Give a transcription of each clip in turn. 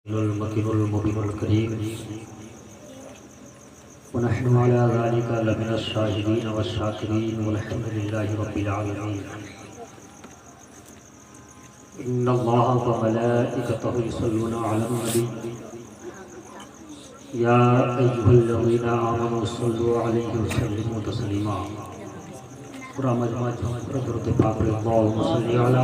मकीनुल मुबीनुल करीम व नहनु अला ज़ालिका लमिनश शाहिदीन वश्शाकिरीन वल्हम्दुलिल्लाहि रब्बिल आलमीन। इन्नल्लाहा व मलाइकतहु युसल्लूना अलन नबी या अय्युहल्लज़ीना आमनू सल्लु अलैहि व सल्लिमू तस्लीमा। पूरा मजमा दुरूद पाक पढ़े। अल्लाहुम्मा सल्लि अला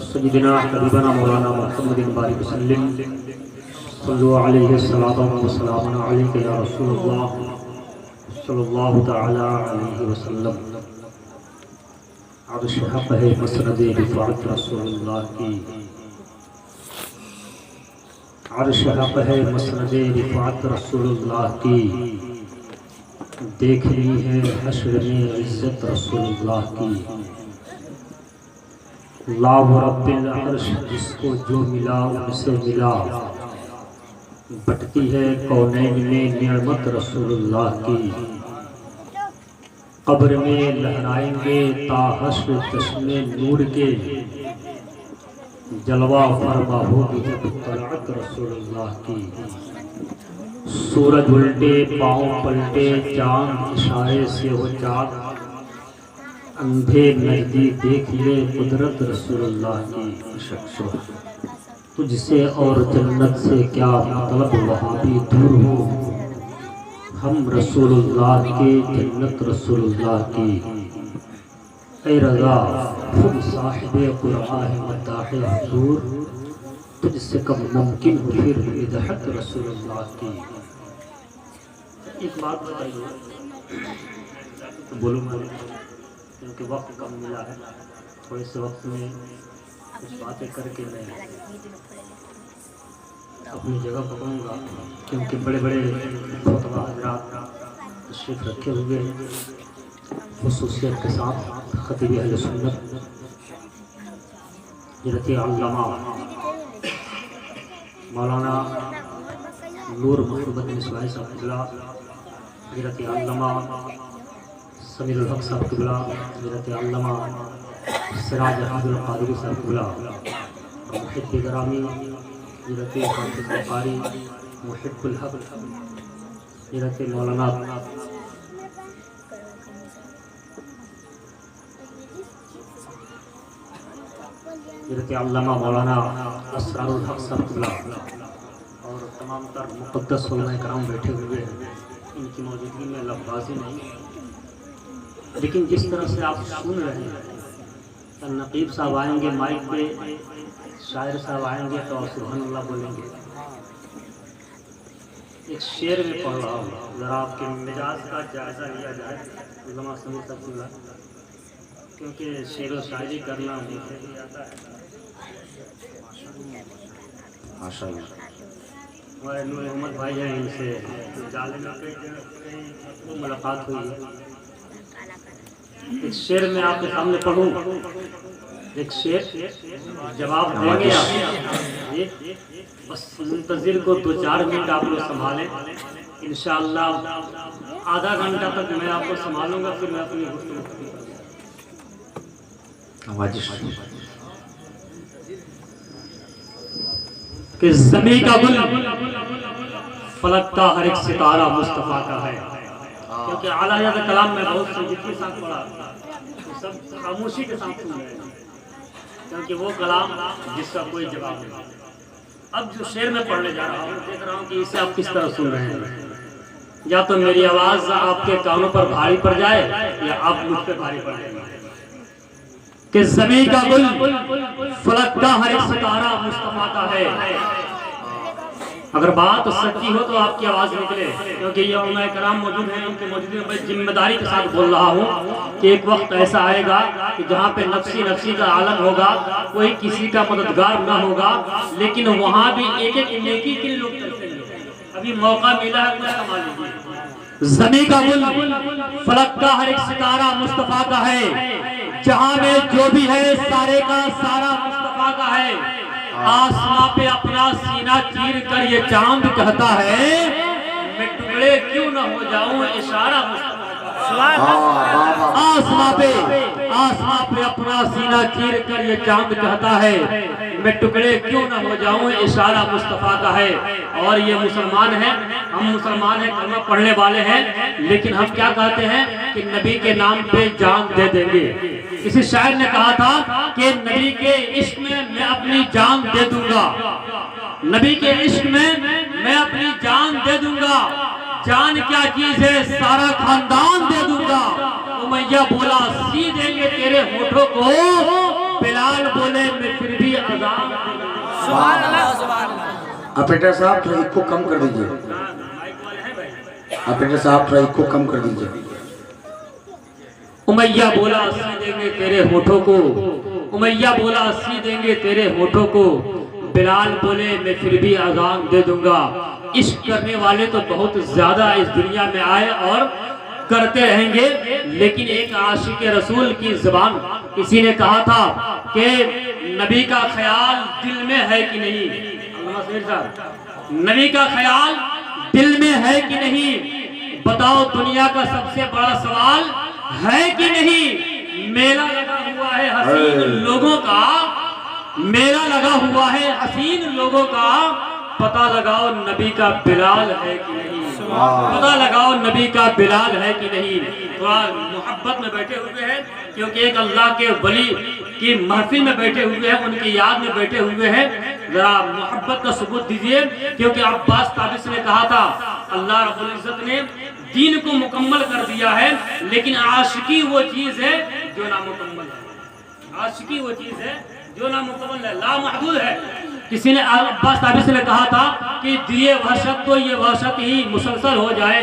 सय्यिदिना हबीबना मौलाना मुहम्मदिन बारिक वसल्लिम सल्लु अलैहि सलातो व सलामुन अलैका या रसूलल्लाह सल्लल्लाहु तआला अलैहि वसल्लम। अर्श हक़ है मसनद रिफ़ाअत रसूलुल्लाह की, अर्श हक़ है मसनद रिफ़ाअत रसूलुल्लाह की। देखनी है हश्र में इज़्ज़त रसूलुल्लाह की। लाव रब्बिल अर्श जिसको जो मिला उनसे मिला, बटती है कौनैन में निअमत रसूलुल्लाह की। कब्र में लहराएंगे ता हश्र चश्मे नूर के, जलवा फरमा होगी जब तलअत रसूलुल्लाह की। सूरज उल्टे पाँव पलटे चांद इशारे से हो चाँद, अंधे नजदीक देख ले कुदरत रसूलुल्लाह की। तुझसे और जन्नत से क्या मतलब वहाँ भी दूर हो, हम रसूलुल्लाह के जन्नत रसूलुल्लाह की। ऐ रज़ा खुद साहिबे कुरआ है मद्दाहे हुजूर, तुझसे कब मुमकिन हो फिर मिदहत रसूलुल्लाह की। एक बात बताइए तो बोलूँगा क्योंकि वक्त कम मिला है। थोड़े से वक्त में कुछ बातें करके मैं अपनी जगह पकड़ूंगा, क्योंकि बड़े बड़े खुतबा हज़रात तशरीफ़ रखे हुए हैं ख़ुसूसियत के साथ। ख़तीब अहले सुन्नत हज़रत अल्लामा मौलाना नूर मोहम्मद मिसबाह साहब क़िबला, हज़रत अल्लामा समीरुल हक साहब क़िबला, हज़रत अल्लामा सिराज अब्दुल क़ादिरी साहब क़िबला, मुहिब्ब गिरामी हज़रत हाफ़िज़ बुखारी मुहिब्बुल हक, हज़रत मौलाना हज़रत अल्लामा मौलाना असरारुल हक साहब क़िबला और तमाम तर मुक़द्दस उलमाए कराम बैठे हुए हैं। इनकी मौजूदगी में लफ्ज़ाज़ी नहीं, लेकिन जिस तरह से आप सुन रहे हैं, नकीब साहब आएंगे माइक पे, शायर साहब आएंगे तो सुभानअल्लाह बोलेंगे। एक शेर में पढ़ रहा हूँ, ज़रा आपके मिजाज का जायज़ा लिया जाए। उलमा समीर साहब, क्योंकि शेर व शायरी करना मुझे भी आता है माशाअल्लाह। हमारे नूर मोहम्मद भाई हैं, इनसे जाले में मुलाकात हुई है। एक शेर में आपके सामने पढ़ूँ, एक शेर जवाब देंगे आप। ये बस मुंतज़िर को 2-4 मिनट आप लोग संभालें, इंशाअल्लाह आधा घंटा तक मैं आपको संभालूंगा, फिर मैं अपनी गुफ्तगू कि ज़मीं का गुल फलक का हर एक सितारा मुस्तफ़ा का है। क्योंकि आला हज़रत कलाम में बहुत से जितने साथ पढ़ा सब खामोशी के साथ सुन रहे हैं, क्योंकि वो कलाम जिसका कोई जवाब नहीं। अब जो शेर में पढ़ने जा रहा हूँ, देख रहा हूँ कि इसे आप किस तरह सुन रहे हैं। या तो मेरी आवाज़ आपके कानों पर भारी पड़ जाए या आप मुझ पे भारी पड़ जाए। कि ज़मीं का गुल फलक का हर एक सितारा मुस्तफ़ा का है। अगर बात सच्ची हो तो आपकी आवाज़ निकले, क्योंकि ये उलमाए कराम मौजूद हैं। उनके मौजूदगी में मैं जिम्मेदारी के साथ बोल रहा हूँ कि एक वक्त ऐसा आएगा कि जहाँ पे नफ्सी नफ्सी का आलम होगा, कोई किसी का मददगार न होगा, लेकिन वहाँ भी एक एक नेकी के लोग तरसेंगे। अभी मौका मिला है, कुछ कमा लीजिए। ज़मीं का गुल फलक का हर एक सितारा मुस्तफ़ा का है, जहाँ में जो भी है सारे का सारा मुस्तफ़ा का है। आसमां पे अपना सीना चीर कर ये चांद कहता है, मैं टुकड़े क्यों न हो जाऊं, इशारा मुस्तफ़ा का है। आसमां पे अपना सीना चीर कर ये चांद कहता है मैं टुकड़े क्यों ना हो जाऊं, इशारा मुस्तफा का है। और ये मुसलमान हैं, हम मुसलमान हैं, कलमा पढ़ने वाले हैं, लेकिन हम क्या कहते हैं कि नबी के नाम पे जान दे देंगे। किसी शायर ने कहा था कि नबी के इश्क में मैं अपनी जान दे दूंगा, नबी के इश्क में मैं अपनी जान दे दूंगा, जान क्या चीज है सारा खानदान दे दूंगा। उमैया बोला सी देंगे तेरे होठों को, बिलाल बोले मैं फिर भी अज़ान। सुभान अल्लाह, सुभान अल्लाह। ऑपरेटर साहब थोड़ा इको कम कर दीजिए, ऑपरेटर साहब थोड़ा इको कम कर दीजिए। उमैया बोला सी देंगे तेरे होठों को, उमैया बोला सी देंगे तेरे होठों को, बिलाल बोले मैं फिर भी अज़ान दे दूंगा। इश्क करने वाले तो बहुत ज्यादा इस दुनिया में आए और करते रहेंगे, लेकिन एक आशिक रसूल की जुबान किसी ने कहा था कि नबी का ख्याल दिल में है कि नहीं, नबी का ख्याल दिल में है कि नहीं, बताओ दुनिया का सबसे बड़ा सवाल है कि नहीं। मेला लगा हुआ है हसीन लोगों का, मेला लगा हुआ है हसीन लोगों का, पता लगाओ नबी का बिलाल है कि नहीं, पता लगाओ नबी का बिलाल है कि नहीं। थोड़ा मोहब्बत में बैठे हुए हैं, क्योंकि एक अल्लाह के वली की महफिल में बैठे हुए हैं, उनकी याद में बैठे हुए हैं। जरा मोहब्बत का सबूत दीजिए, क्योंकि अब्बास ताबिस ने कहा था अल्लाह रब्बुल इज्जत ने दीन को मुकम्मल कर दिया है, लेकिन आशिकी वो चीज है जो नामुकम्मल है, आशिकी वो चीज है जो नामुकम्मल है, लामहदूद है। किसी ने अब्बास ताबिस ने कहा था कि दिए वहशत तो ये वहशत ही मुसलसल हो जाए,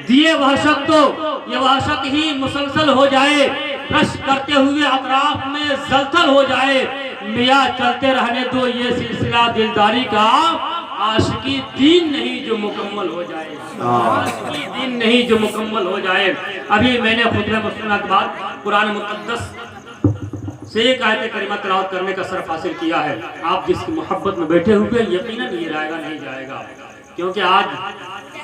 दिए वहशत तो ये वहशत ही मुसलसल हो जाए, रश करते हुए अतराफ में जलथल हो जाए, मियाँ चलते रहने दो ये सिलसिला दिलदारी का, आशिकी दीन नहीं जो मुकम्मल हो जाए, आशिकी दीन नहीं जो मुकम्मल हो जाए। अभी मैंने खुतबे मसनून के बाद कुरान मुक़द्दस से एक आयत करीमा तिलावत करने का शर्फ हासिल किया है। आप जिसकी मोहब्बत में बैठे हुए यकीनन ये रहेगा नहीं जाएगा, क्योंकि आज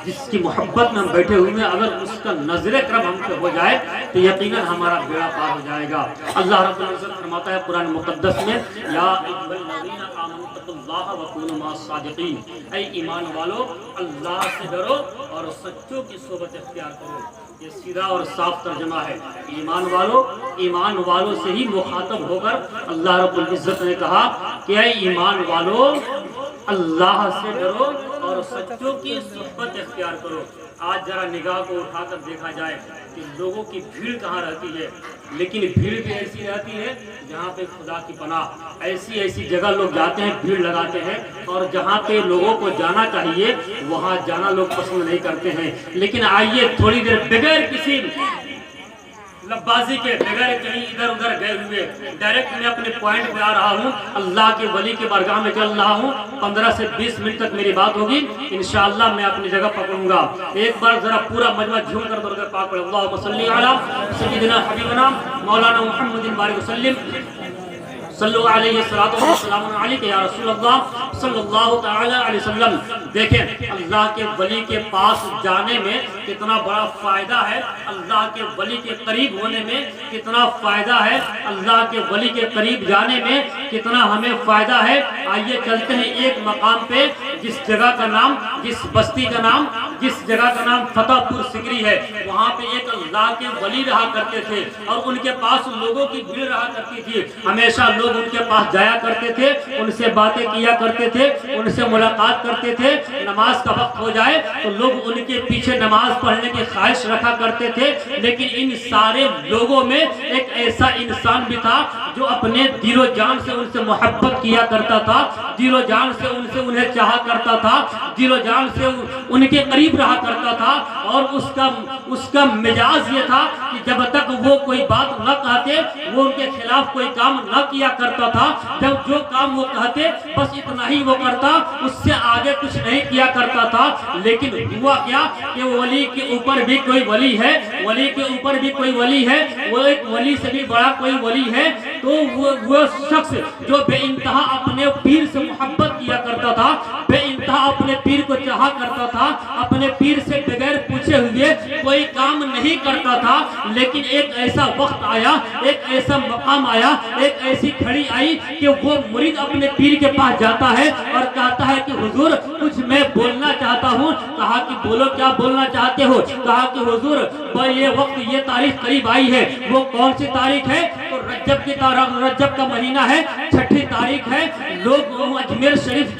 जिसकी मोहब्बत में हम बैठे हुए हैं अगर उसका नजरे करम हमसे हो जाए तो यकीनन हमारा बेड़ा पार हो जाएगा। अल्लाह रब्बुल इज्जत फरमाता है कुरान मुक़द्दस में, या अय्युहल्लज़ीना आमनू तक़ुल्लाह व कूनू मअस-सादिक़ीन, ऐ ईमान वालो अल्लाह से डरो और सच्चों की सोबत इख्तियार करो। ये सीधा और साफ तर्जुमा है, ईमान वालों से ही मुखातब होकर अल्लाह रब्बुल इज्जत ने कहा कि ऐ ईमान वालो अल्लाह से डरो और सच्चों की सोबत इख्तियार करो। आज जरा निगाह को उठाकर देखा जाए कि लोगों की भीड़ कहाँ रहती है, लेकिन भीड़ भी ऐसी रहती है जहाँ पे खुदा की पनाह, ऐसी जगह लोग जाते हैं, भीड़ लगाते हैं, और जहाँ पे लोगों को जाना चाहिए वहाँ जाना लोग पसंद नहीं करते हैं। लेकिन आइए थोड़ी देर बगैर किसी लब्बाजी के, बगैर कहीं इधर उधर गए हुए डायरेक्ट मैं अपने पॉइंट पे आ रहा हूँ, अल्लाह के वली के बारगाह में चल रहा हूँ। 15 से 20 मिनट तक मेरी बात होगी, इंशाअल्लाह मैं अपनी जगह पकड़ूंगा। एक बार जरा पूरा मजमा झूम कर दरूद पाक पढ़े, अल्लाहुम्मा सल्ली अला सय्यिदिना हबीबना मौलाना मुहम्मदिन बारिक वसल्लिम सल्लल्लाहु अलैहि वसल्लम या रसूलल्लाह सल्लल्लाहु तआला अलैहि वसल्लम। देखें अल्लाह के वली के पास जाने में कितना बड़ा फायदा है, अल्लाह के वली के करीब होने में कितना फायदा है, अल्लाह के वली के करीब जाने में कितना हमें फायदा है। आइए चलते हैं एक मकाम पे, जिस जगह का नाम, जिस बस्ती का नाम, जिस जगह का नाम फतेहपुर सिकरी है। वहाँ पे एक अल्लाह के वली रहा करते थे और उनके पास लोगों की भीड़ रहा करती थी। हमेशा लोग उनके पास जाया करते थे, उनसे बातें किया करते थे, उनसे मुलाकात करते थे। नमाज का वक्त हो जाए तो लोग उनके पीछे नमाज पढ़ने की ख्वाहिश रखा करते थे। लेकिन इन सारे लोगों में एक ऐसा इंसान भी था जो अपने दिलो जान से उनसे मोहब्बत किया करता था, दिलो जान से उन्हें चाहा करता था, दिलो जान से उनके करीब रहा करता था। और उसका मिजाज ये था कि जब तक वो कोई बात न कहते वो उनके खिलाफ कोई काम न किया करता था। जब जो काम वो कहते बस इतना ही वो करता, उससे आगे कुछ नहीं किया करता था। लेकिन हुआ क्या कि वली के ऊपर भी कोई वली है, वली के ऊपर भी कोई वली है, वो एक वली से भी बड़ा कोई वली है। तो वो शख्स जो बेइंतहा अपने पीर से मोहब्बत किया करता था, बेइंतहा अपने पीर को चाहा करता था, अपने पीर से बगैर पूछे पूछे हुए कोई काम नहीं करता था, लेकिन एक ऐसा वक्त आया, एक ऐसा मकाम आया, एक ऐसी घड़ी आई कि वो मुरीद अपने पीर के पास जाता है और कहता है कि हुजूर कुछ मैं बोलना चाहता हूँ। कहा कि बोलो, क्या बोलना चाहते हो? कहा कि हुजूर ये वक्त, ये तारीख करीब आई है। वो कौन सी तारीख है? तो रजब की तारीख, रजब का महीना है, 6ठी तारीख है। लोग अजमेर शरीफ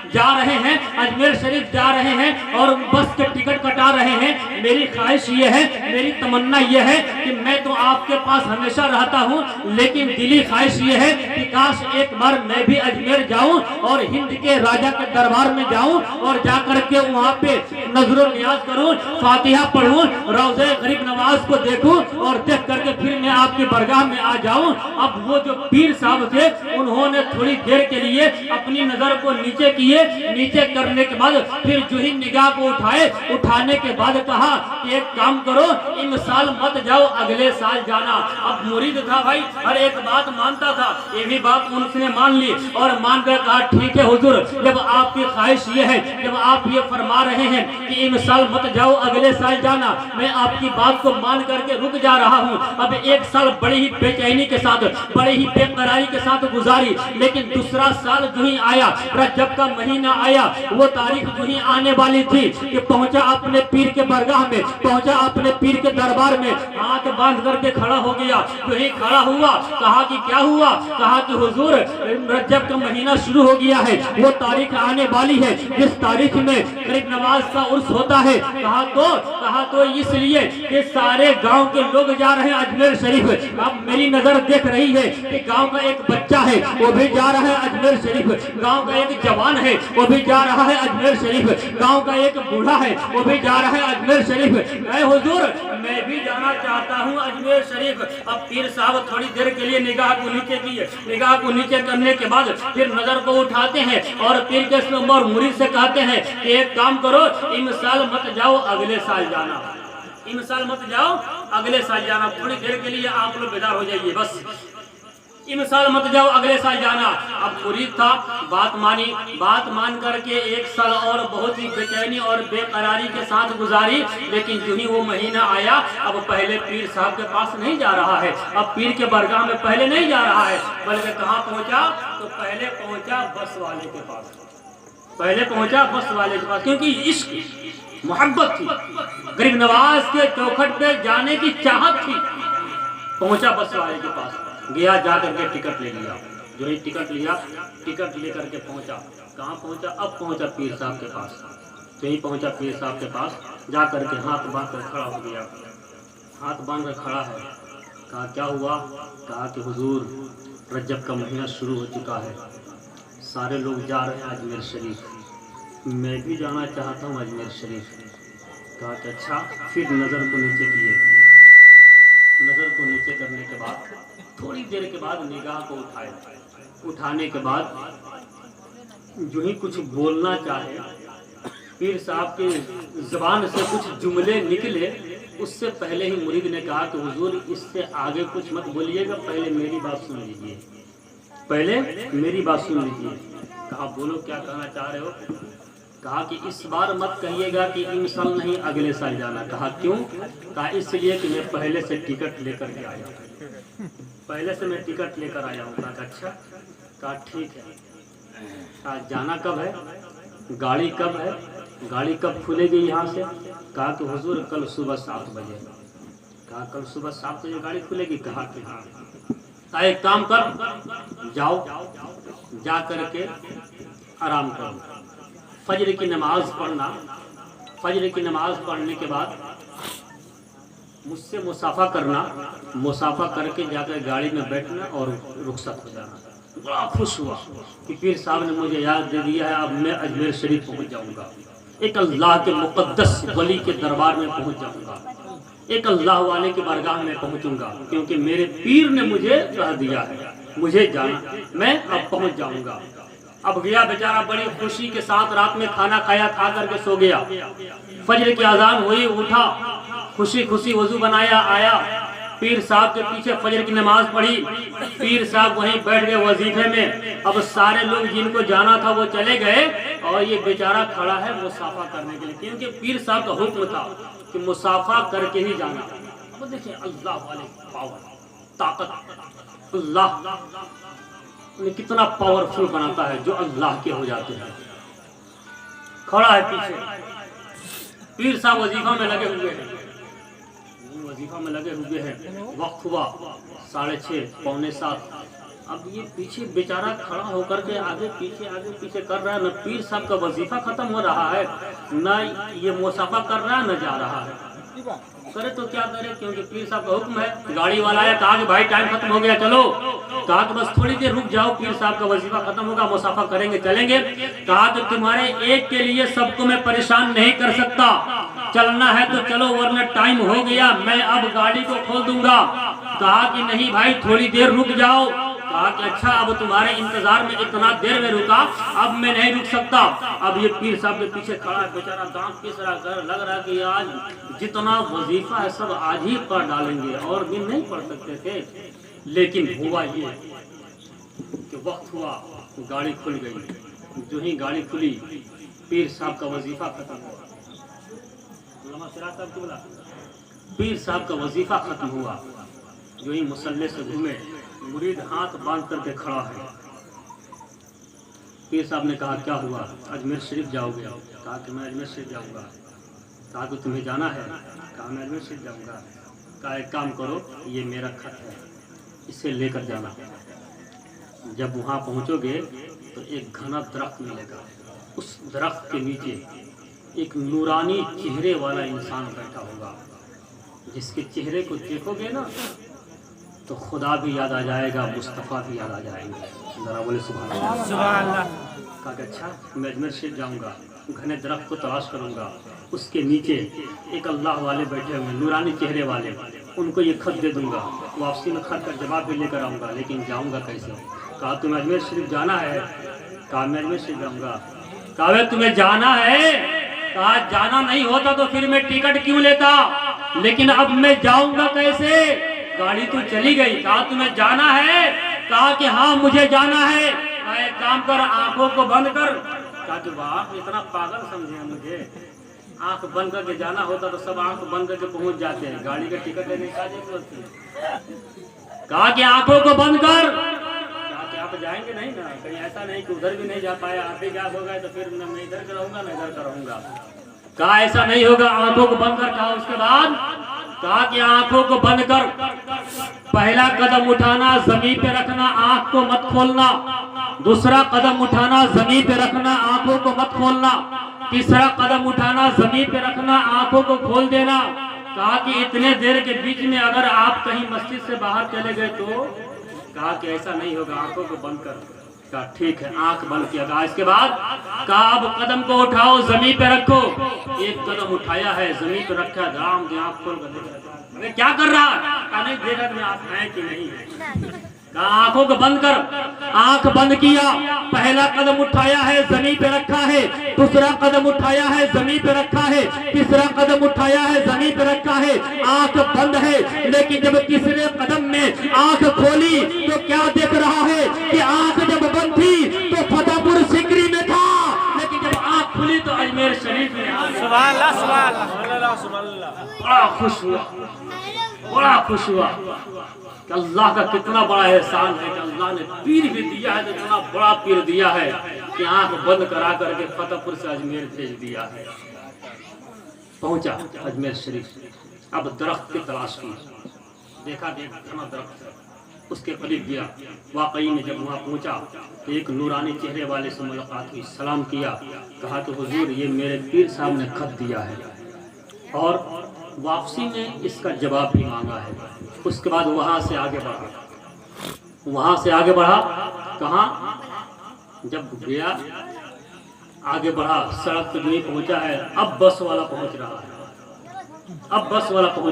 जा रहे हैं, अजमेर शरीफ जा रहे हैं और बस के टिकट कटा रहे हैं। मेरी ख्वाहिश ये है, मेरी तमन्ना ये है कि मैं तो आपके पास हमेशा रहता हूँ, लेकिन दिली ख्वाहिश ये है कि काश एक बार मैं भी अजमेर जाऊं और हिंद के राजा के दरबार में जाऊं और जाकर के वहाँ पे नजरो नियाज करूं, फातिहा पढ़ूं, रोज़े गरीब नवाज को देखूं और देख करके फिर मैं आपकी बरगाह में आ जाऊं। अब वो जो पीर साहब थे, उन्होंने थोड़ी देर के लिए अपनी नजर को नीचे किए, नीचे करने के बाद फिर जो ही निगाह को उठाने के बाद कहा कि एक काम करो, इन साल मत जाओ, अगले साल जाना। अब मुरीद था भाई, हर एक बात मानता था, ये भी बात उनसे मान ली और मान कर कहा ठीक है हुजूर, जब आपकी ख्वाहिश ये है, जब आप ये फरमा रहे हैं कि इन साल मत जाओ, अगले साल जाना, मैं आपकी बात को मान करके रुक जा रहा हूँ। अब एक साल बड़ी ही बेचैनी के साथ, बड़े ही बेकरारी के साथ गुजारी, लेकिन दूसरा साल जो ही आया, रजब का महीना आया, वो तारीख जो ही आने वाली थी कि पहुंचा अपने पीर के बरगाह में, पहुंचा अपने पीर के दरबार में, हाथ बांध करके खड़ा हो गया। जो ही खड़ा हुआ, कहा कि क्या हुआ? कहा कि हुजूर रजब का महीना शुरू हो गया है, वो तारीख आने वाली है जिस तारीख में गरीब नवाज का उर्स होता है। कहा तो इसलिए कि सारे गांव के लोग जा रहे हैं अजमेर शरीफ। अब मेरी नजर देख रही है कि गांव का एक बच्चा है, वो भी जा रहा है अजमेर शरीफ, गांव का एक जवान है, वो भी जा रहा है अजमेर शरीफ, गांव का एक बूढ़ा है, वो भी जा रहा है अजमेर शरीफ। ऐ हुजूर, मैं भी जाना चाहता हूँ अजमेर शरीफ। अब पीर साहब थोड़ी देर के लिए निगाह को नीचे किए, निगाह को नीचे करने के बाद फिर नजर को उठाते हैं और पीर के और मुरीद से कहते हैं कि एक काम करो, इन साल मत जाओ, अगले साल जाना, इन साल मत जाओ, अगले साल जाना। थोड़ी देर के लिए आप लोग बेदार हो जाइए, बस इन साल मत जाओ, अगले साल जाना। अब मुरीद था, बात मानी, बात मान करके एक साल और बहुत ही बेचैनी और बेकरारी के साथ गुजारी। लेकिन जो ही वो महीना आया, अब पहले पीर साहब के पास नहीं जा रहा है, अब पीर के बरगाह में पहले नहीं जा रहा है, बल्कि कहाँ पहुंचा? तो पहले पहुंचा बस वाले के पास, पहले पहुंचा बस वाले के पास, क्योंकि इश्क मोहब्बत थी, गरीब नवाज के चौखट पे जाने की चाहत थी। पहुंचा बस वाले के पास, गया, जा करके टिकट ले लिया। जो ही टिकट लिया, टिकट ले करके पहुंचा, कहाँ पहुंचा? अब पहुंचा पीर साहब के पास। जो ही पहुंचा पीर साहब के पास, जा करके हाथ बांध कर खड़ा हो गया, हाथ बांध कर खड़ा है। कहा क्या हुआ? कहा कि हुजूर रजब का महीना शुरू हो चुका है, सारे लोग जा रहे हैं अजमेर शरीफ, मैं भी जाना चाहता हूँ अजमेर शरीफ। कहा कि अच्छा। फिर नज़र को नीचे किए, नज़र को नीचे करने के बाद थोड़ी देर के बाद निगाह को उठाए, उठाने के बाद जो ही कुछ बोलना चाहे, पीर साहब के ज़बान से कुछ जुमले निकले, उससे पहले ही मुरीद ने कहा कि हुजूर इससे आगे कुछ मत बोलिएगा, पहले मेरी बात सुन लीजिए, पहले मेरी बात सुन लीजिए। कहा बोलो, क्या कहना चाह रहे हो? कहा कि इस बार मत कहिएगा कि इन साल नहीं अगले साल जाना। कहा क्यों? कहा इसलिए कि मैं पहले से टिकट लेकर के आया हूँ, पहले से मैं टिकट लेकर आया हूँ। कहा अच्छा। कहा ठीक है। कहा जाना कब है? गाड़ी कब है? गाड़ी कब खुलेगी यहाँ से? कहा कि हुजूर कल सुबह 7 बजे। कहा कल सुबह 7 बजे गाड़ी खुलेगी? कहा कि हाँ। कहा एक काम कर, जाओ, जा करके आराम करो, फजर की नमाज पढ़ना, फजर की नमाज पढ़ने के बाद मुझसे मुसाफा करना, मुसाफा करके जाकर गाड़ी में बैठना और रुखसत हो जाना। बड़ा खुश हुआ कि पीर साहब ने मुझे याद दे दिया है, अब मैं अजमेर शरीफ पहुंच जाऊंगा, एक अल्लाह के मुक़द्दस वली के दरबार में पहुंच जाऊंगा, एक अल्लाह वाले के बरगाह में पहुंचूंगा, क्योंकि मेरे पीर ने मुझे कह दिया है, मुझे जाना, मैं अब पहुंच जाऊंगा। अब गया बेचारा बड़ी खुशी के साथ, रात में खाना खाया, खा करके सो गया। फजर की अजान हुई, उठा, खुशी खुशी वजू बनाया, आया, पीर साहब के पीछे फजर की नमाज पढ़ी। पीर साहब वहीं बैठ गए वजीफे में। अब सारे लोग जिनको जाना था वो चले गए, और ये बेचारा खड़ा है मुसाफा करने के लिए, क्योंकि पीर साहब का हुक्म था कि मुसाफा करके ही जाना। अब देखिए अल्लाह वाले पावर, ताकत, अल्लाह ने कितना पावरफुल बनाता है जो अल्लाह के हो जाते हैं। खड़ा है पीछे, पीर साहब वजीफा में लगे हुए हैं, वजीफा में लगे हुए हैं। वक्त हुआ 6:30 पौने 7। अब ये पीछे बेचारा खड़ा होकर के आगे पीछे कर रहा है। न पीर साहब का वजीफा खत्म हो रहा है, न ये मुसाफा कर रहा है, न जा रहा है। करे तो क्या करे, क्योंकि पीर साहब का हुक्म है। गाड़ी वाला आया, कहा कि भाई टाइम खत्म हो गया, चलो। कहा कि बस थोड़ी देर रुक जाओ, पीर साहब का वजीफा खत्म होगा, मुसाफा करेंगे, चलेंगे। कहा कि तुम्हारे एक के लिए सबको मैं परेशान नहीं कर सकता, चलना है तो चलो वरना टाइम हो गया, मैं अब गाड़ी को खोल दूंगा। कहा कि नहीं भाई थोड़ी देर रुक जाओ। कहा कि अच्छा अब तुम्हारे इंतजार में इतना देर में रुका, अब मैं नहीं रुक सकता। अब ये पीर साहब के पीछे खड़ा है, बेचारा दांत पिस रहा कर, लग रहा कि आज जितना वजीफा है सब आज ही पढ़ डालेंगे, और दिन नहीं पढ़ सकते थे। लेकिन हुआ ये कि वक्त हुआ, गाड़ी खुल गई। जो ही गाड़ी खुली, पीर साहब का वजीफा खत्म हुआ। पीर साहब का वजीफा खत्म हुआ। जो ही मुसल्ले से घूमे, मुरीद हाथ बांध करके खड़ा है। पीर साहब ने कहा क्या हुआ, अजमेर शरीफ जाओगे? कहा कि मैं अजमेर शरीफ जाऊंगा। कहा कि तुम्हें जाना है? कहा मैं अजमेर शरीफ जाऊंगा। कहा एक काम करो, ये मेरा खत है, इसे लेकर जाना। जब वहाँ पहुँचोगे तो एक घना दरख्त मिलेगा, उस दरख्त के नीचे एक नूरानी चेहरे वाला इंसान बैठा होगा, जिसके चेहरे को देखोगे ना तो खुदा भी याद आ जाएगा, मुस्तफ़ा भी याद आ जाएंगे। जरा बोले सुभान अल्लाह। सुभान अल्लाह। कहा अच्छा मैं अजमेर शरीफ जाऊंगा, घने दरख्त को तलाश करूंगा, उसके नीचे एक अल्लाह वाले बैठे हुए नूरानी चेहरे वाले, उनको ये खत दे दूंगा, वापसी में खत का जवाब भी लेकर आऊँगा, लेकिन जाऊँगा कैसे? कहा तुम्हें अजमेर शरीफ जाना है? कहा मैं अजमेर शरीफ जाऊँगा। कहा तुम्हें जाना है? कहा जाना नहीं होता तो फिर मैं टिकट क्यों लेता, लेकिन अब मैं जाऊँगा कैसे, गाड़ी तो चली गई। कहा तुम्हें जाना है? कहा कि हाँ मुझे जाना है। कहा एक काम कर, आंखों को बंद कर। कहा कि वाह इतना पागल समझे मुझे, आंख बंद करके जाना होता तो सब आंख बंद करके पहुंच जाते हैं, गाड़ी का टिकट लेने का जरूरत थी। कहा कि आंखों को बंद कर। कहा कि आप जाएंगे नहीं ना, कहीं ऐसा नहीं कि उधर भी नहीं जा पाया, आप भी गैप हो गए तो फिर मैं इधर का रहूंगा ना इधर का रहूंगा। कहा ऐसा नहीं होगा, आंखों को बंद कर। कहा उसके बाद कहा कि आंखों को बंद कर, पहला कदम उठाना जमीन पे रखना, आंख को मत खोलना। दूसरा कदम उठाना जमीन पे रखना, आंखों को मत खोलना। तीसरा कदम उठाना जमीन पे रखना, आंखों को खोल देना। कहा कि इतने देर के बीच में अगर आप कहीं मस्जिद से बाहर चले गए तो? कहा कि ऐसा नहीं होगा, आंखों को बंद कर। कहा ठीक है, आंख बंद किया। कहा इसके बाद? कहा अब कदम को उठाओ, जमीन पे रखो। एक कदम उठाया है, जमीन पे रखा, राम की आंख खोल कर अरे क्या कर रहा है? कहा नहीं देखा तुम्हें आप हैं कि नहीं है। कहा आंखों को बंद कर। आंख बंद किया, पहला कदम उठाया है, जमीन पे रखा है। दूसरा कदम उठाया है, जमीन पे रखा है। तीसरा कदम उठाया है, जमीन पे रखा है, आंख बंद है। लेकिन जब तीसरे कदम में आंख खोली तो क्या देख रहा है कि आंख जब बंद थी तो फतेहपुर सिकरी में था, लेकिन जब आंख खुली तो अजमेर शरीफ में। सुभान अल्लाह, सुभान अल्लाह, सुभान अल्लाह। बड़ा खुश हुआ, बड़ा खुश हुआ कि अल्लाह का कितना बड़ा एहसान है कि अल्लाह ने पीर भी दिया है, तो इतना बड़ा पीर दिया है कि आंख बंद करा करके फतेहपुर से अजमेर भेज दिया है। पहुंचा अजमेर शरीफ, अब दरख्त की तलाश की, देखा घना दरख्त है, उसके करीब गया। वाकई में जब वहाँ पहुंचा तो एक नूरानी चेहरे वाले से मुलाकात हुई, सलाम किया। कहा कि हुजूर ये मेरे पीर साहब ने खत दिया है और वापसी में इसका जवाब भी मांगा है। उसके बाद वहाँ से आगे बढ़ा, कहाँ? जब गया आगे बढ़ा, सड़क पे नहीं पहुँचा है, अब बस वाला पहुँच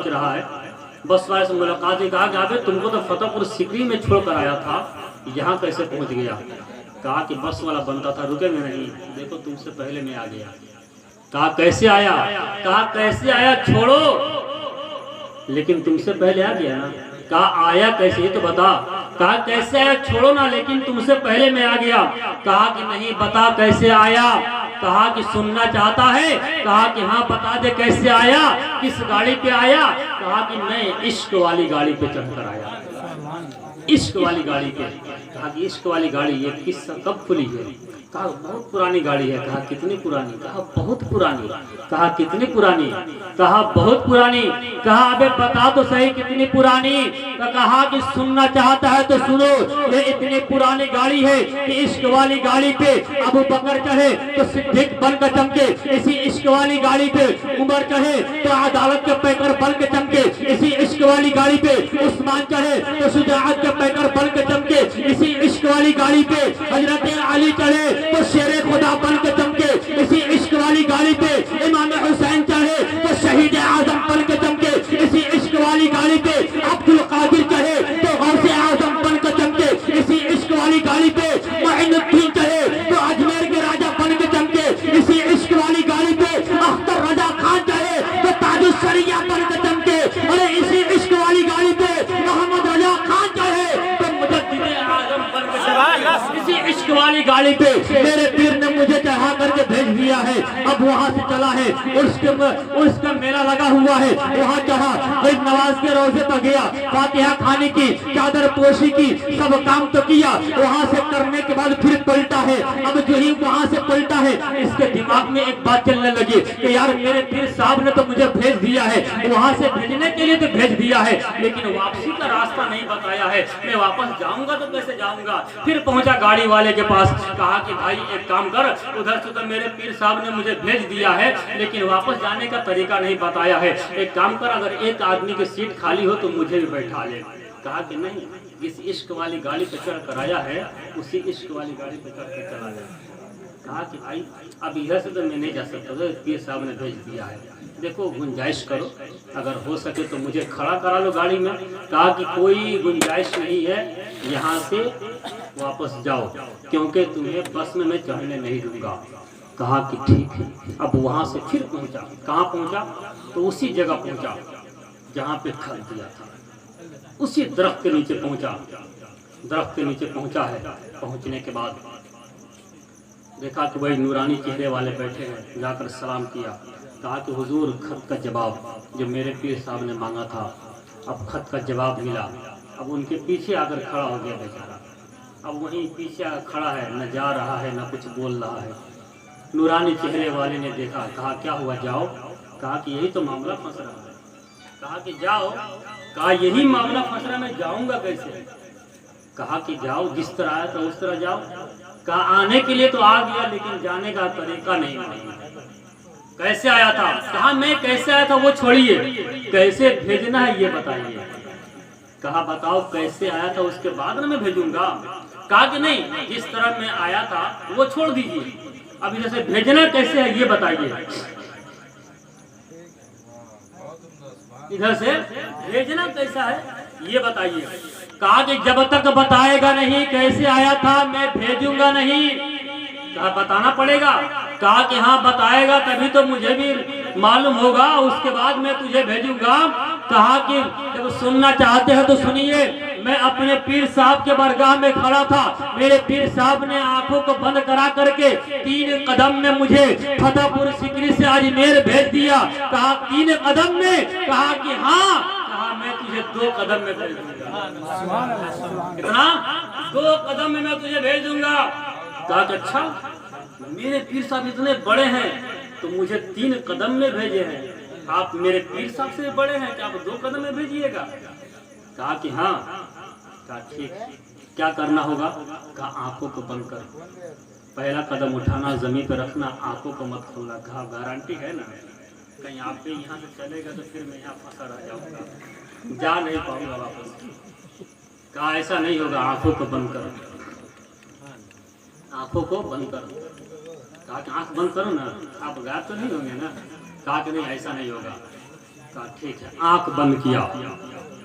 रहा है। बस वाले से मुलाकात ही, कहा कि अबे तुमको तो फतेहपुर सिकरी में छोड़कर आया था, यहाँ कैसे पहुँच गया? कहा कि बस वाला बनता था, रुकेंगे नहीं, देखो तुमसे पहले मैं आ गया। कहा कैसे आया? कहा कैसे आया छोड़ो, लेकिन तुमसे पहले आ गया ना। कहा आया कैसे ये तो बता। कहा कैसे आया छोड़ो ना, लेकिन तुमसे पहले मैं आ गया। कहा कि नहीं बता कैसे आया। कहा कि सुनना चाहता है, कहा कि हाँ बता दे कैसे आया, किस गाड़ी पे आया। कहा कि मैं इश्क वाली गाड़ी पे चढ़कर आया, इश्क वाली गाड़ी पे। कहा कि इश्क वाली गाड़ी ये किस्सा कब खुली है? कहा बहुत पुरानी गाड़ी है। कहा कितनी पुरानी? कहा बहुत पुरानी। कहा कितनी पुरानी? कहा बहुत पुरानी। कहा अबे बता तो सही कितनी पुरानी। तो कहा कि सुनना चाहता है तो सुनो, ये इतनी पुरानी गाड़ी है कि इश्क वाली गाड़ी पे अबू बकर चढ़े तो सिद्दीक बन के चमके, इसी इश्क वाली गाड़ी पे उमर चढ़े तो अदालत के पैकर बन के चमके, इसी इश्क वाली गाड़ी पे उस्मान चढ़े तो शुजाअत के पैकर बन के चमके, इसी इश्क वाली गाड़ी पे हजरत अली चढ़े तो शेरे खुदा बन के चमके, इसी इश्क वाली गाड़ी पे इमाम हुसैन चढ़े तो शहीद आजम बन के चमके, इसी इश्क वाली गाड़ी पे अब्दुल कादिर चढ़े तो गौसे आजम बन के चमके, इसी इश्क वाली गाड़ी पे मुइनुद्दीन चढ़े तो अजमेर के राजा बन के चमके, इसी इश्क वाली गाड़ी पे अख्तर रजा खान चढ़े तो ताजुश शरिया बन के चमके, अरे इसी इश्क वाली गाड़ी पे मोहम्मद रजा खान चढ़े तो मुजद्दिद आजम बन के चमके, इसी इश्क वाली गाड़ी पे मेरे पीर ने मुझे चढ़ा करके भेज दिया है। अब वहाँ से चला है, उसका मेला लगा हुआ है, वहाँ चढ़ा, एक नवाज के रोजे पर गया, फातिहा खाने की, चादर पोशी की, सब काम तो किया, वहाँ से करने के बाद फिर पलटा है। अब जो ही वहाँ से पलटा है, इसके दिमाग में एक बात चलने लगी कि यार मेरे पीर साहब ने तो मुझे भेज दिया है, वहाँ से भेजने के लिए तो भेज दिया है, लेकिन वापसी का रास्ता नहीं बताया है, मैं वापस जाऊंगा तो कैसे जाऊंगा। फिर पहुंचा गाड़ी वाले के पास, कहा कि भाई एक काम कर, उधर से तो मेरे पीर साहब ने मुझे भेज दिया है, लेकिन वापस जाने का तरीका नहीं बताया है, एक काम कर, अगर एक आदमी की सीट खाली हो तो मुझे भी बैठा ले। कहा कि नहीं, जिस इश्क वाली गाड़ी पे चढ़ कर आया है उसी इश्क वाली गाड़ी पे चढ़ कर चला जाए। कहा कि भाई अब इधर से तो मैं नहीं जा सकता, तो पीर साहब ने भेज दिया है, देखो गुंजाइश करो, अगर हो सके तो मुझे खड़ा करा लो गाड़ी में। कहा कि कोई गुंजाइश नहीं है, यहाँ से वापस जाओ, क्योंकि तुम्हें बस में मैं चढ़ने नहीं दूंगा। कहा कि ठीक है। अब वहाँ से फिर पहुँचा, कहाँ पहुँचा? तो उसी जगह पहुँचा जहाँ पे खल दिया था, उसी दरख्त के नीचे पहुँचा। दरख्त के नीचे पहुँचा है, पहुँचने के बाद देखा कि वही नूरानी चेहरे वाले बैठे हैं, जाकर सलाम किया। कहा कि हुजूर खत का जवाब जो मेरे पीर साहब ने मांगा था, अब खत का जवाब मिला। अब उनके पीछे आकर खड़ा हो गया बेचारा, अब वहीं पीछे खड़ा है, न जा रहा है न कुछ बोल रहा है। नूरानी चेहरे वाले ने देखा, कहा क्या हुआ, जाओ? कहा कि यही तो मामला फंस रहा है। कहा कि जाओ? कहा यही मामला फंस रहा, मैं जाऊंगा कैसे? कहा कि जाओ, जिस तरह आया था उस तरह जाओ। कहा आने के लिए तो आ गया, लेकिन जाने का तरीका नहीं मालूम। कैसे आया था? कहा मैं कैसे आया था वो छोड़िए, कैसे भेजना है ये बताइए। कहा बताओ कैसे आया था, उसके बाद ना मैं भेजूंगा। कहा कि नहीं, जिस तरह मैं आया था वो छोड़ दीजिए, अब इधर से भेजना कैसे है ये बताइए, इधर से भेजना कैसा है ये बताइए। कहा कि जब तक बताएगा नहीं कैसे आया था मैं भेजूंगा नहीं। कहा बताना पड़ेगा। कहा कि हाँ बताएगा तभी तो मुझे भी मालूम होगा, उसके बाद मैं तुझे भेजूंगा। कहा कि जब सुनना चाहते हैं तो सुनिए, मैं अपने पीर साहब के बरगाह में खड़ा था, मेरे पीर साहब ने आंखों को बंद करा करके 3 कदम में मुझे फतेहपुर सीकरी से अजमेर भेज दिया। कहा 3 कदम में? कहा कि हाँ। कहा मैं तुझे 2 कदम में भेज दूंगा। कितना? 2 कदम में मैं तुझे भेज दूंगा। कहा कि अच्छा, मेरे पीर साहब इतने बड़े हैं तो मुझे 3 कदम में भेजे हैं, आप मेरे पीर साहब से बड़े हैं, क्या आप 2 कदम में भेजिएगा? कहा कि हाँ। कहा ठीक, क्या करना होगा? कहा आंखों को बंद कर, पहला कदम उठाना, जमीन पर रखना, आंखों को मत खोलना। कहा गारंटी है ना, कहीं आप भी यहाँ से चलेगा तो फिर मैं यहाँ फंसा रह जाऊंगा, जा नहीं पाऊंगा वापस। कहा ऐसा नहीं होगा, आंखों को बंद करो, आंखों को बंद करो। कहा कि आंख बंद करो ना, आप गायब तो नहीं होंगे ना? कहा कि नहीं ऐसा नहीं होगा। कहा ठीक है, आंख बंद किया।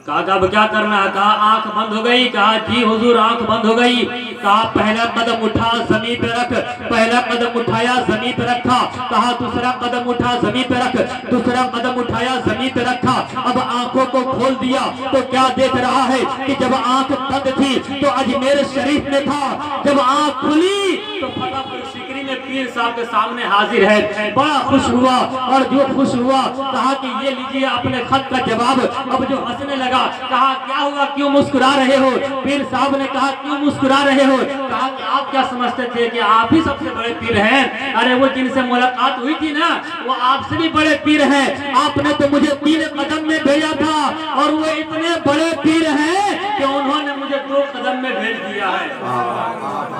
कहा अब क्या करना है? कहा आंख बंद हो गई। कहा जी हुजूर आंख बंद हो गई। कहा पहला कदम उठा जमीन पे रख, पहला कदम उठाया जमीन पे रखा। कहा दूसरा कदम उठा जमीन पे रख, दूसरा कदम उठाया जमीन पे रखा। अब आंखों को खोल दिया तो क्या देख रहा है कि जब आंख बंद थी तो अजमेर शरीफ में था, जब आंख खुली तो फतेहपुर सीकरी में पीर साहब के सामने हाजिर है। बड़ा खुश हुआ और जो खुश हुआ कहा कि ये लीजिए अपने खत का जवाब। अब जो हंसने लगा कहा क्या हुआ, क्यों मुस्कुरा रहे हो? पीर साहब ने कहा क्यों मुस्कुरा रहे हो? कहा कि आप क्या समझते थे कि आप ही सबसे बड़े पीर हैं? अरे वो जिनसे मुलाकात हुई थी ना वो आपसे भी बड़े पीर हैं। आपने तो मुझे 3 कदम में भेजा था और वो इतने बड़े पीर हैं कि उन्होंने मुझे 2 कदम में भेज दिया है,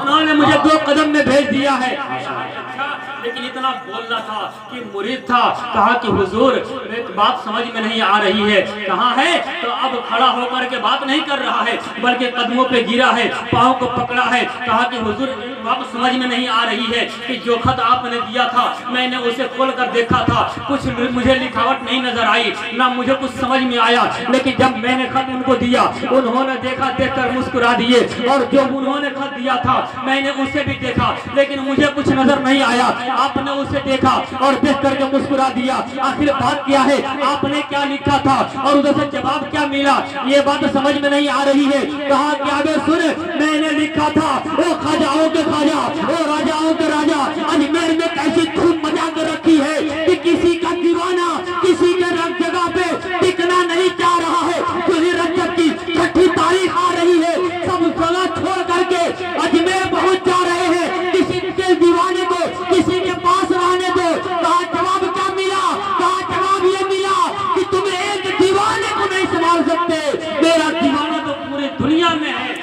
उन्होंने मुझे 2 कदम में भेज दिया है। लेकिन इतना बोलना था कि मुरीद था। कहा कि हुजूर एक बात समझ में नहीं आ रही है। कहाँ है? तो अब खड़ा होकर के बात नहीं कर रहा है बल्कि कदमों पे गिरा है, पाँव को पकड़ा है। कहा कि हुजूर बात समझ में नहीं आ रही है कि जो खत आपने दिया था मैंने उसे खोल कर देखा था, कुछ मुझे लिखावट नहीं नजर आई, ना मुझे कुछ समझ में आया। लेकिन जब मैंने खत उनको दिया उन्होंने देखा, देखकर मुस्कुरा दिए। और जो उन्होंने खत दिया था मैंने उसे भी देखा लेकिन मुझे कुछ नजर नहीं आया। आपने उसे देखा और देख करके मुस्कुरा दिया। आखिर बात क्या है? आपने क्या लिखा था और उधर से जवाब क्या मिला? ये बात समझ में नहीं आ रही है। कहा कि आगे सुन, मैंने लिखा था ओ खाजाओं के खाजा, ओ राजाओं के राजा, अजमेर में कैसी धूम मचा कर रखी है कि किसी का दीवाना किसी के जगह पे टिकना नहीं चाह रहा है। क्योंकि रजब की 6ठी तारीख आ रही है, सब जगह छोड़ करके अजमेर पहुंच जा रहे हैं। किसी के दीवाने को किसी के पास रहने दो। कहा जवाब क्या मिला? कहा जवाब ये मिला कि तुम एक दीवाने को नहीं संभाल सकते, मेरा दीवाना तो पूरी दुनिया में है।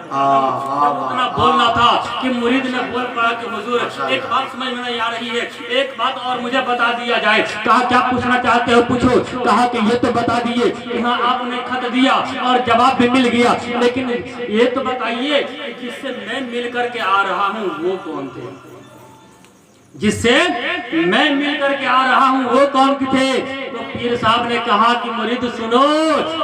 उतना बोलना था कि मुरीद ने बोल पड़ा कि हुजूर एक बात समझ में नहीं आ रही है, एक बात और मुझे बता दिया जाए। कहा क्या पूछना चाहते हो पूछो। कहा कि ये तो बता दिए कि हाँ आपने खत दिया और जवाब भी मिल गया, लेकिन ये तो बताइए जिससे मैं मिल करके आ रहा हूँ वो कौन थे? जिससे मैं मिल करके आ रहा हूँ वो कौन थे? तो पीर साहब ने कहा कि मुरीद सुनो,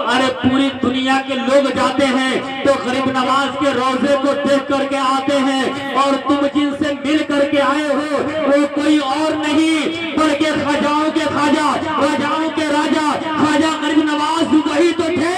अरे पूरी दुनिया के लोग जाते हैं तो गरीब नवाज के रोजे को देख करके आते हैं और तुम जिनसे मिल करके आए हो वो कोई और नहीं बल्कि खाजाओं के खाजा, राजाओं के राजा, खाजा गरीब नवाज वही तो थे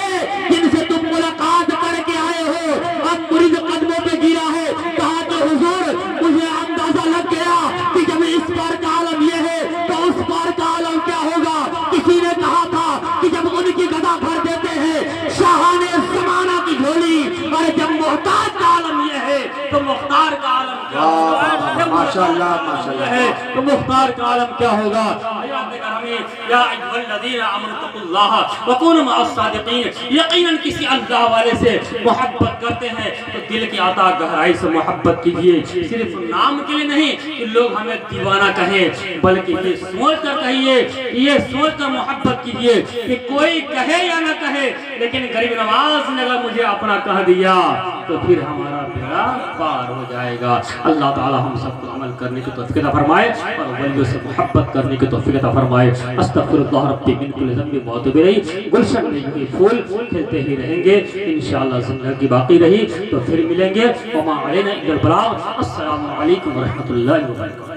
जिनसे तुम मुलाकात करके आए हो। अब मुरीद कदमों पे गिरा है। कहा कि हुजूर मुझे अंदाजा लग गया कि जब इस पार का आलम ये है तो उस पार का आलम क्या होगा। किसी ने कहा था कि जब उनकी गदा भर देते हैं शाहाने ज़माना की झोली, और जब मोहताज का आलम ये है तो मुख्तार का आलम क्या होगा। माशाअल्लाह माशाअल्लाह है तो मुख्तार का आलम क्या होगा। यकीनन किसी अल्लाह वाले से मोहब्बत करते हैं तो दिल की आता गहराई से मोहब्बत कीजिए। सिर्फ नाम के लिए नहीं कि लोग हमें दीवाना कहें बल्कि ये सोच कर कहिए, ये सोच कर मोहब्बत कीजिए कि कोई कहे या न कहे लेकिन गरीब नवाज ने अगर मुझे अपना कह दिया तो फिर हमारा बेड़ा पार हो जाएगा। अल्लाह ताला हम सबको अमल करने की तौफीक अता फरमाए और वलियों से मोहब्बत करने की तौफीक अता फरमाए। अस्तगफिरुल्लाह रब्बी मिन कुल्लि ज़ंबि व अतूबु इलैहि। गुलशन में यूं ही फूल खिलते ही रहेंगे इंशाअल्लाह। ज़िंदगी बाकी रही तो फिर मिलेंगे। वमा अलैना इल्लल बलाग। अस्सलामु अलैकुम व रहमतुल्लाहि व बरकातहू।